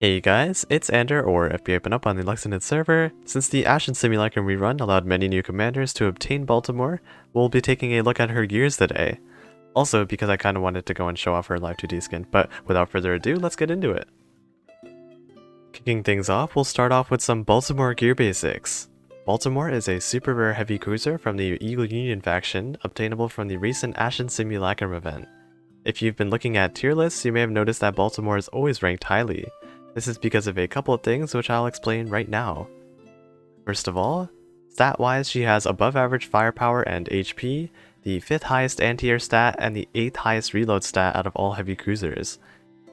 Hey guys, it's Ander, or FB Open Up on the Lexington server. Since the Ashen Simulacrum rerun allowed many new commanders to obtain Baltimore, we'll be taking a look at her gears today. Also, because I kinda wanted to go and show off her live 2D skin, but without further ado, let's get into it. Kicking things off, we'll start off with some Baltimore gear basics. Baltimore is a super rare heavy cruiser from the Eagle Union faction, obtainable from the recent Ashen Simulacrum event. If you've been looking at tier lists, you may have noticed that Baltimore is always ranked highly. This is because of a couple of things which I'll explain right now. First of all, stat-wise she has above average firepower and HP, the 5th highest anti-air stat, and the 8th highest reload stat out of all heavy cruisers.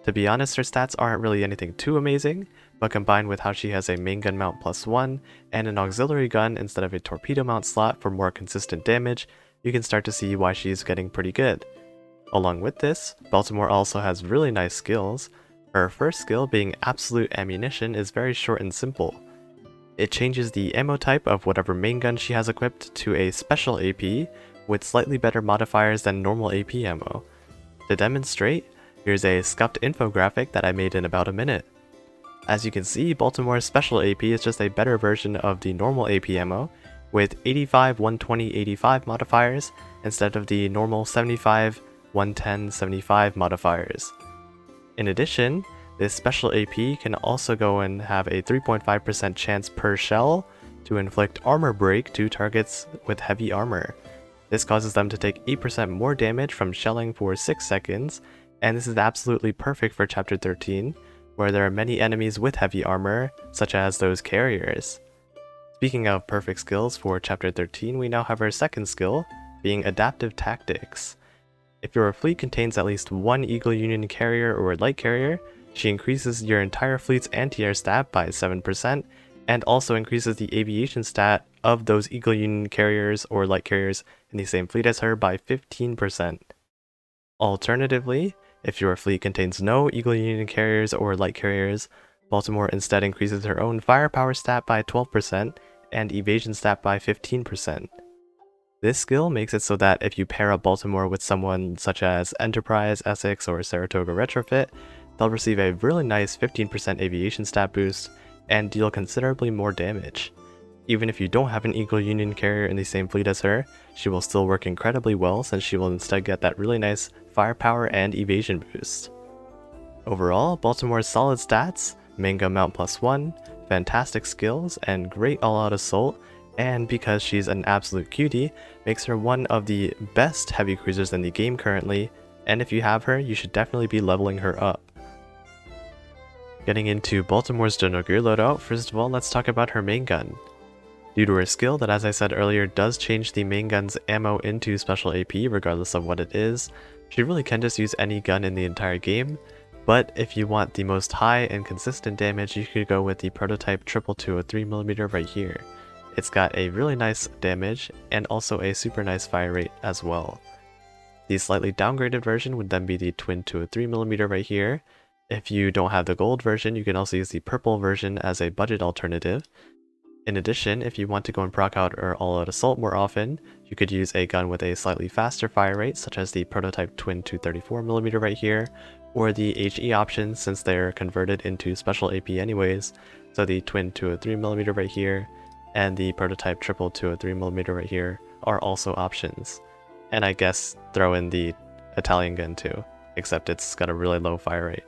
To be honest, her stats aren't really anything too amazing, but combined with how she has a main gun mount +1 and an auxiliary gun instead of a torpedo mount slot for more consistent damage, you can start to see why she's getting pretty good. Along with this, Baltimore also has really nice skills. Her first skill, being Absolute Ammunition, is very short and simple. It changes the ammo type of whatever main gun she has equipped to a special AP with slightly better modifiers than normal AP ammo. To demonstrate, here's a scuffed infographic that I made in about a minute. As you can see, Baltimore's special AP is just a better version of the normal AP ammo with 85, 120, 85 modifiers instead of the normal 75, 110, 75 modifiers. In addition, this special AP can also go and have a 3.5% chance per shell to inflict armor break to targets with heavy armor. This causes them to take 8% more damage from shelling for 6 seconds, and this is absolutely perfect for Chapter 13, where there are many enemies with heavy armor, such as those carriers. Speaking of perfect skills for Chapter 13, we now have our second skill, being Adaptive Tactics. If your fleet contains at least one Eagle Union carrier or light carrier, she increases your entire fleet's anti-air stat by 7%, and also increases the aviation stat of those Eagle Union carriers or light carriers in the same fleet as her by 15%. Alternatively, if your fleet contains no Eagle Union carriers or light carriers, Baltimore instead increases her own firepower stat by 12% and evasion stat by 15%. This skill makes it so that if you pair up Baltimore with someone such as Enterprise, Essex, or Saratoga Retrofit, they'll receive a really nice 15% aviation stat boost and deal considerably more damage. Even if you don't have an Eagle Union carrier in the same fleet as her, she will still work incredibly well since she will instead get that really nice firepower and evasion boost. Overall, Baltimore's solid stats, main gun mount +1, fantastic skills, and great all-out assault, and because she's an absolute cutie, makes her one of the best heavy cruisers in the game currently, and if you have her, you should definitely be leveling her up. Getting into Baltimore's general gear loadout, first of all, let's talk about her main gun. Due to her skill that, as I said earlier, does change the main gun's ammo into special AP regardless of what it is, she really can just use any gun in the entire game, but if you want the most high and consistent damage, you could go with the prototype 223mm right here. It's got a really nice damage and also a super nice fire rate as well. The slightly downgraded version would then be the twin 203mm right here. If you don't have the gold version, you can also use the purple version as a budget alternative. In addition, if you want to go and proc out or all-out assault more often, you could use a gun with a slightly faster fire rate, such as the prototype twin 234mm right here, or the HE option since they're converted into special AP anyways, so the twin 203mm right here, and the prototype triple 203mm right here are also options. And I guess throw in the Italian gun too, except it's got a really low fire rate.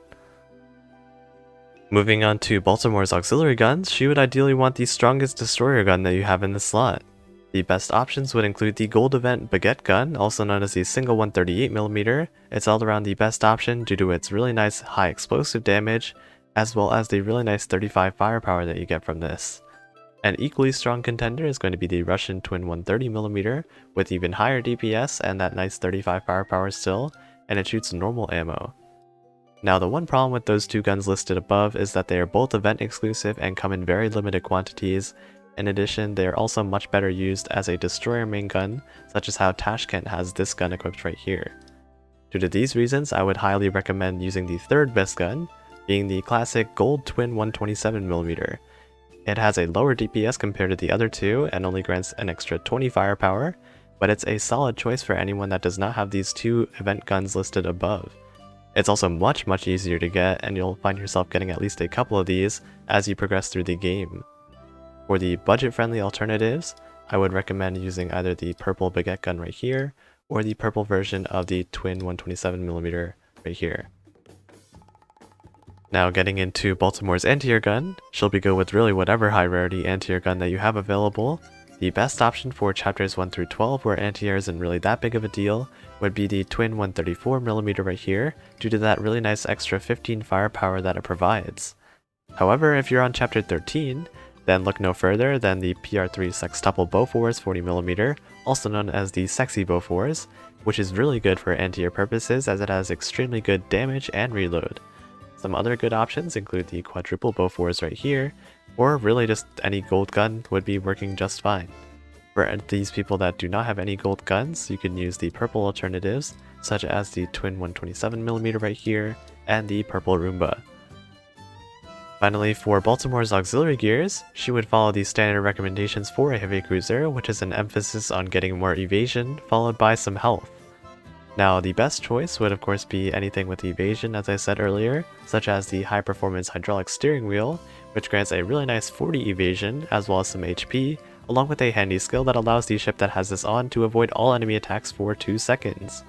Moving on to Baltimore's auxiliary guns, she would ideally want the strongest destroyer gun that you have in the slot. The best options would include the Gold Event Baguette gun, also known as the single 138mm. It's all around the best option due to its really nice high explosive damage, as well as the really nice 35 firepower that you get from this. An equally strong contender is going to be the Russian twin 130mm with even higher DPS and that nice 35 firepower still, and it shoots normal ammo. Now the one problem with those two guns listed above is that they are both event exclusive and come in very limited quantities. In addition, they are also much better used as a destroyer main gun, such as how Tashkent has this gun equipped right here. Due to these reasons, I would highly recommend using the third best gun, being the classic gold twin 127mm. It has a lower DPS compared to the other two and only grants an extra 20 firepower, but it's a solid choice for anyone that does not have these two event guns listed above. It's also much easier to get, and you'll find yourself getting at least a couple of these as you progress through the game. For the budget-friendly alternatives, I would recommend using either the purple baguette gun right here, or the purple version of the twin 127mm right here. Now getting into Baltimore's anti-air gun, she'll be good with really whatever high rarity anti-air gun that you have available. The best option for chapters 1 through 12 where anti-air isn't really that big of a deal would be the twin 134mm right here, due to that really nice extra 15 firepower that it provides. However, if you're on chapter 13, then look no further than the PR3 Sextuple Bofors 40mm, also known as the Sexy Bofors, which is really good for anti-air purposes as it has extremely good damage and reload. Some other good options include the quadruple Bofors right here, or really just any gold gun would be working just fine. For these people that do not have any gold guns, you can use the purple alternatives, such as the twin 127mm right here, and the purple Roomba. Finally, for Baltimore's auxiliary gears, she would follow the standard recommendations for a heavy cruiser, which is an emphasis on getting more evasion, followed by some health. Now, the best choice would of course be anything with evasion, as I said earlier, such as the high performance hydraulic steering wheel, which grants a really nice 40 evasion, as well as some HP, along with a handy skill that allows the ship that has this on to avoid all enemy attacks for 2 seconds.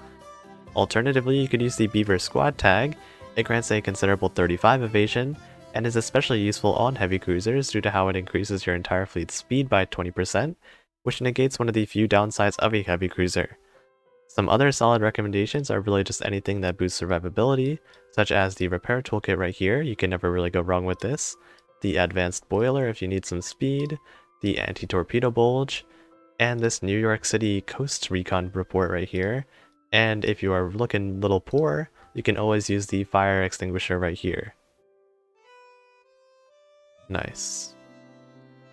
Alternatively, you could use the Beaver Squad tag. It grants a considerable 35 evasion, and is especially useful on heavy cruisers due to how it increases your entire fleet's speed by 20%, which negates one of the few downsides of a heavy cruiser. Some other solid recommendations are really just anything that boosts survivability, such as the repair toolkit right here, you can never really go wrong with this, the advanced boiler if you need some speed, the anti-torpedo bulge, and this New York City Coast Recon report right here, and if you are looking a little poor, you can always use the fire extinguisher right here. Nice.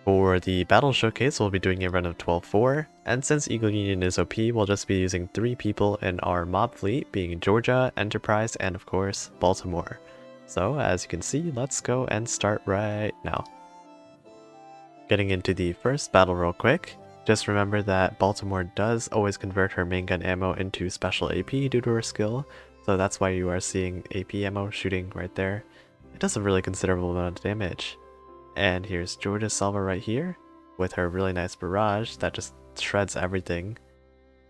For the battle showcase, we'll be doing a run of 12-4, and since Eagle Union is OP, we'll just be using 3 people in our mob fleet, being Georgia, Enterprise, and of course, Baltimore. So, as you can see, let's go and start right now. Getting into the first battle real quick, just remember that Baltimore does always convert her main gun ammo into special AP due to her skill, so that's why you are seeing AP ammo shooting right there. It does a really considerable amount of damage. And here's Georgia's salvo right here, with her really nice barrage that just shreds everything.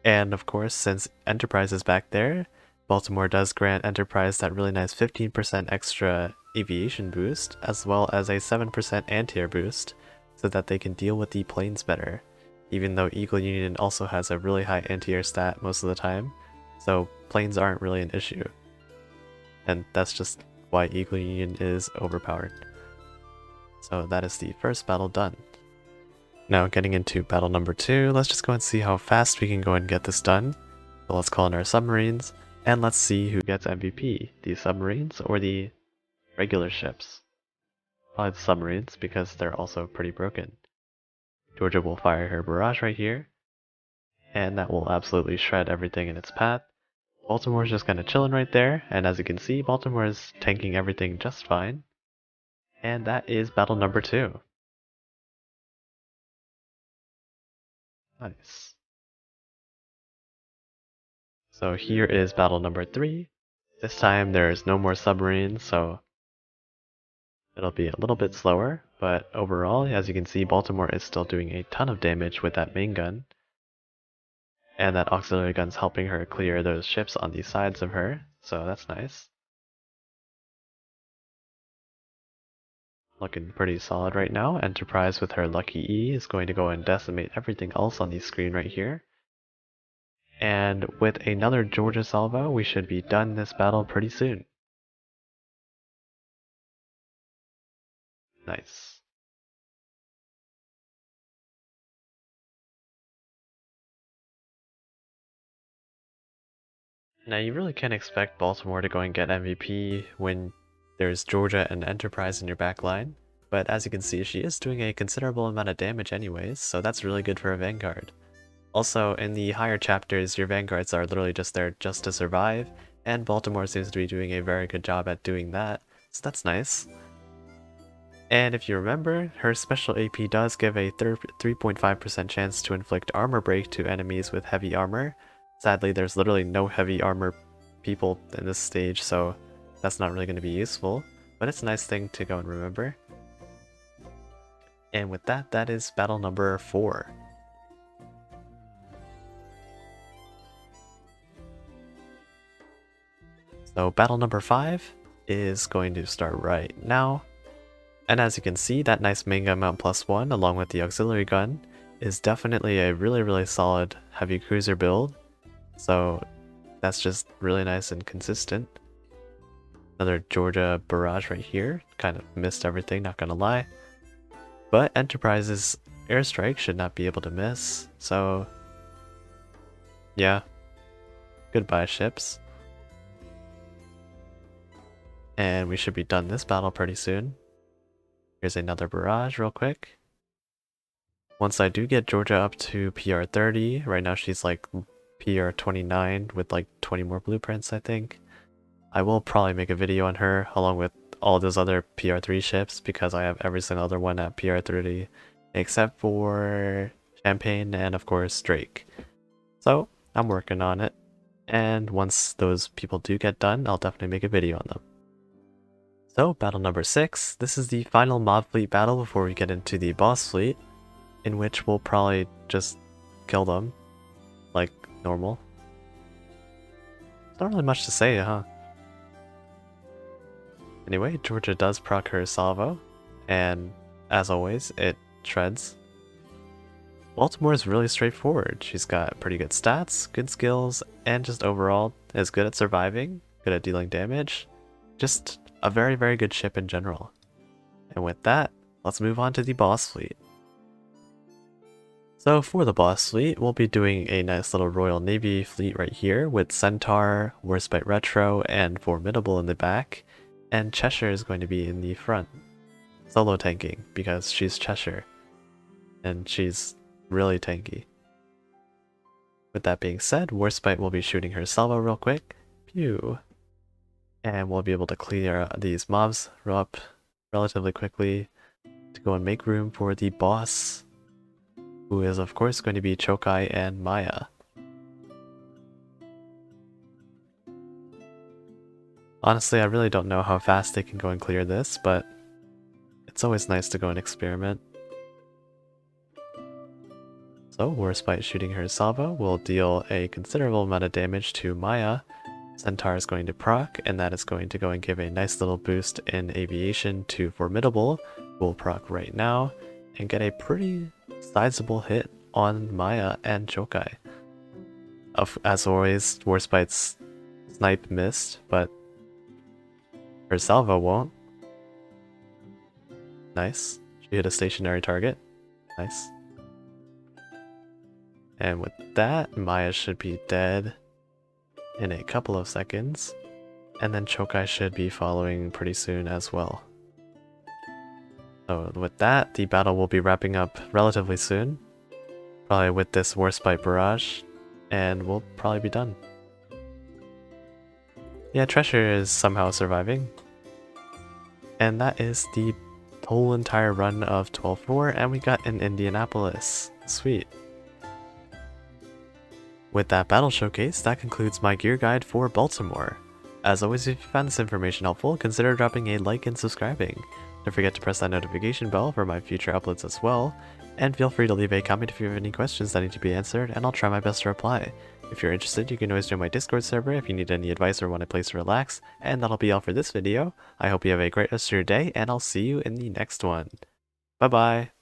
And of course, since Enterprise is back there, Baltimore does grant Enterprise that really nice 15% extra aviation boost, as well as a 7% anti-air boost, so that they can deal with the planes better. Even though Eagle Union also has a really high anti-air stat most of the time, so planes aren't really an issue. And that's just why Eagle Union is overpowered. So that is the first battle done. Now getting into battle number 2, let's just go and see how fast we can go and get this done. So let's call in our submarines, and let's see who gets MVP, the submarines or the regular ships. Probably the submarines, because they're also pretty broken. Georgia will fire her barrage right here, and that will absolutely shred everything in its path. Baltimore's just kind of chilling right there, and as you can see, Baltimore is tanking everything just fine. And that is battle number 2. Nice. So here is battle number 3. This time there's no more submarines, so it'll be a little bit slower, but overall, as you can see, Baltimore is still doing a ton of damage with that main gun. And that auxiliary gun's helping her clear those ships on the sides of her, so that's nice. Looking pretty solid right now. Enterprise with her Lucky E is going to go and decimate everything else on the screen right here. And with another Georgia salvo, we should be done this battle pretty soon. Nice. Now you really can't expect Baltimore to go and get MVP when there's Georgia and Enterprise in your back line, but as you can see, she is doing a considerable amount of damage anyways, so that's really good for a Vanguard. Also, in the higher chapters, your Vanguards are literally just there just to survive, and Baltimore seems to be doing a very good job at doing that, so that's nice. And if you remember, her special AP does give a 3.5% chance to inflict armor break to enemies with heavy armor. Sadly, there's literally no heavy armor people in this stage, so that's not really going to be useful, but it's a nice thing to go and remember. And with that, that is battle number 4. So battle number 5 is going to start right now. And as you can see, that nice main gun mount +1 along with the auxiliary gun is definitely a really solid heavy cruiser build. So that's just really nice and consistent. Another Georgia barrage right here. Kind of missed everything, not gonna lie. But Enterprise's airstrike should not be able to miss, so yeah. Goodbye, ships. And we should be done this battle pretty soon. Here's another barrage real quick. Once I do get Georgia up to PR 30, right now she's like PR 29 with like 20 more blueprints, I think. I will probably make a video on her along with all those other PR 3 ships because I have every single other one at PR 30 except for Champagne and of course Drake. So I'm working on it, and once those people do get done, I'll definitely make a video on them. So battle number 6, this is the final mob fleet battle before we get into the boss fleet, in which we'll probably just kill them like normal. There's not really much to say, huh? Anyway, Georgia does proc her salvo, and as always, it shreds. Baltimore is really straightforward. She's got pretty good stats, good skills, and just overall is good at surviving, good at dealing damage. Just a very good ship in general. And with that, let's move on to the boss fleet. So for the boss fleet, we'll be doing a nice little Royal Navy fleet right here with Centaur, Worstbite Retro, and Formidable in the back. And Cheshire is going to be in the front, solo tanking, because she's Cheshire, and she's really tanky. With that being said, Worstbite will be shooting her salvo real quick, pew, and we'll be able to clear these mobs up relatively quickly to go and make room for the boss, who is of course going to be Chokai and Maya. Honestly, I really don't know how fast they can go and clear this, but it's always nice to go and experiment. So, Worstbite shooting her salvo will deal a considerable amount of damage to Maya. Centaur is going to proc, and that is going to go and give a nice little boost in aviation to Formidable, who will proc right now, and get a pretty sizable hit on Maya and Chokai. As always, Worstbite's snipe missed, but her salvo won't. Nice. She hit a stationary target. Nice. And with that, Maya should be dead in a couple of seconds. And then Chokai should be following pretty soon as well. So with that, the battle will be wrapping up relatively soon. Probably with this Worstbite barrage. And we'll probably be done. Yeah, Treasure is somehow surviving. And that is the whole entire run of 12-4, and we got an Indianapolis. Sweet. With that battle showcase, that concludes my gear guide for Baltimore. As always, if you found this information helpful, consider dropping a like and subscribing. Don't forget to press that notification bell for my future uploads as well, and feel free to leave a comment if you have any questions that need to be answered, and I'll try my best to reply. If you're interested, you can always join my Discord server if you need any advice or want a place to relax, and that'll be all for this video. I hope you have a great rest of your day, and I'll see you in the next one. Bye bye!